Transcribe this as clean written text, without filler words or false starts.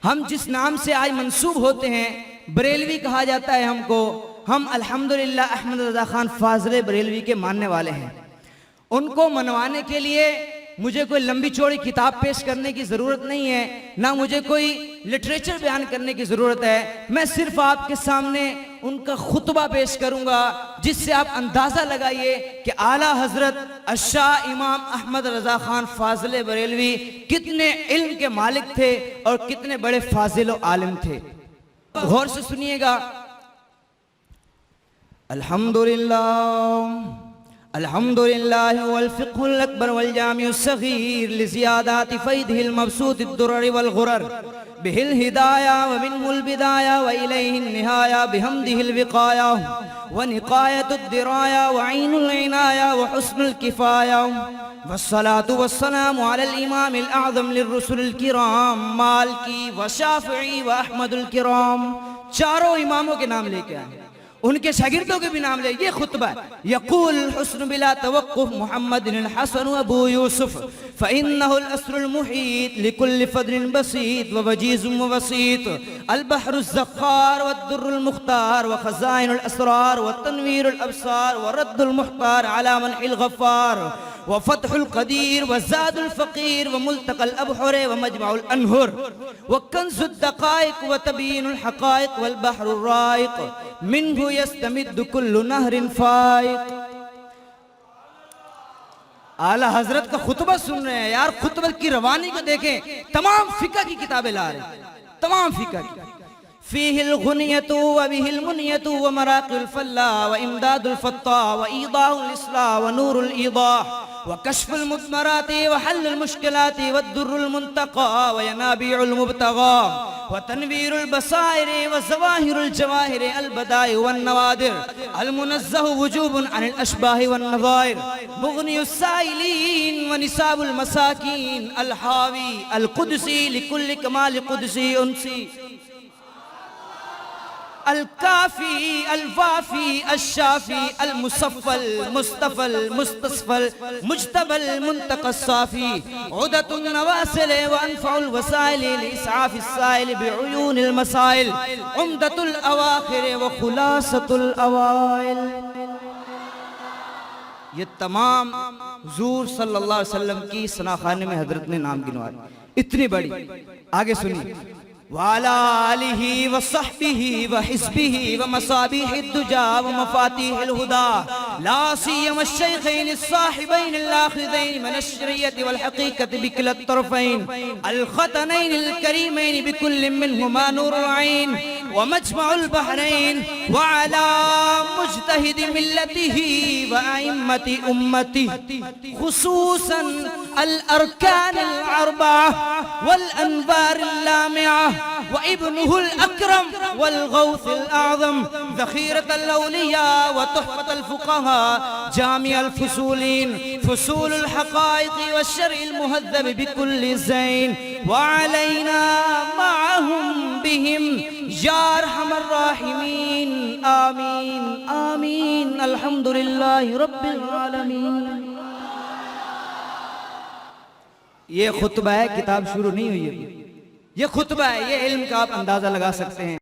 ہم جس نام سے آج منسوب ہوتے ہیں بریلوی کہا جاتا ہے ہم کو، ہم الحمدللہ احمد رضا خان فاضل بریلوی کے ماننے والے ہیں۔ ان کو منوانے کے لیے مجھے کوئی لمبی چوڑی کتاب پیش کرنے کی ضرورت نہیں ہے، نہ مجھے کوئی لٹریچر بیان کرنے کی ضرورت ہے۔ میں صرف آپ کے سامنے ان کا خطبہ پیش کروں گا، جس سے آپ اندازہ لگائیے کہ اعلیٰ حضرت الشاہ امام احمد رضا خان فاضل بریلوی کتنے علم کے مالک تھے اور کتنے بڑے فاضل و عالم تھے۔ غور سے سنیے گا۔ الحمدللہ الحمدللہ والفقہ الاکبر والجامع الصغیر لزیادات فیدہ المبسوط الدرر والغرر بہ الہدایہ ومنہ البدایہ وإلیہ النہایہ بحمدہ الوقایہ ونقایت الدرایہ وعین العنایہ وحسن الکفایہ والصلاة والسلام علی الامام الاعظم للرسل الکرام مالکی وشافعی واحمد الکرام۔ چاروں اماموں کے نام لے کے آئے، ان کے شاگردوں کے بھی نام لے۔ یہ خطبہ ہے۔ یقول الحسن بلا توقف محمد الحسن ابو یوسف فإنه الأسر المحيط لكل فضل بسيط ووجيز ووسيط البحر الزخار والدر المختار وخزائن الأسرار والتنوير الأبصار ورد المحتار على منح الغفار وفتح القدير وزاد الفقير وملتقى الأبحر ومجمع الأنهر وكنز الدقائق وتبيين الحقائق والبحر الرائق منه يستمد كل نهر فائق۔ اعلیٰ حضرت کا خطبہ سن رہے ہیں یار، خطبہ کی روانی کو دیکھیں، تمام فقہ کی کتابیں لا رہے ہیں، تمام فقہ کی۔ فیہ الغنیۃ وبہ المنیۃ ومراقی الفلاح وامداد الفتاح وایضاح الاصلاح ونور الایضاح وکشف المضمرات وحل المشکلات والدر المنتقى وینابیع المبتغى وتنویر البصائر وظواہر الجواہر البدائع والنوادر المنزہ وجوب عن الاشباہ والنظائر مغنی السائلین ونصاب المساکین الحاوی القدسی لکل کمال قدسی انسی الکافی الوافی الشافی المصفى المصطفى المستصفى المجتبى المنتقى الصافي عدة النواصل وانفع الوسائل لإسعاف السائل بعيون المسائل عمدة الأواخر وخلاصة الأوائل۔ یہ تمام حضور صلی اللہ علیہ وسلم کی ثناخانے میں حضرت نے نام گنوائے، اتنی بڑی۔ آگے سنیے۔ وعلى آلہ وصحبہ وحزبہ ومصابیح الدجا ومفاتیح الہدى لا سیما الشیخین الصاحبین الاخذین من الشریعت والحقیقت بکل الطرفین الختنین الکریمین بکل منہما نور العین ومجمع البحرین وعلى مجتہد ملتہ وأئمت امتہ خصوصا الارکان الاربعہ والانوار اللامعہ وابنه الأكرم والغوث الأعظم ذخيرة الأولياء وتحفة الفقهاء جامع الفصولين فصول الحقائق والشرع المهذب بكل زين وعلينا معهم بهم يا أرحم الراحمين آمين آمين الحمد لله رب العالمين۔ یہ خطبہ ہے، کتاب شروع نہیں ہوئی ہے، یہ خطبہ ہے، یہ علم کا آپ اندازہ لگا سکتے ہیں۔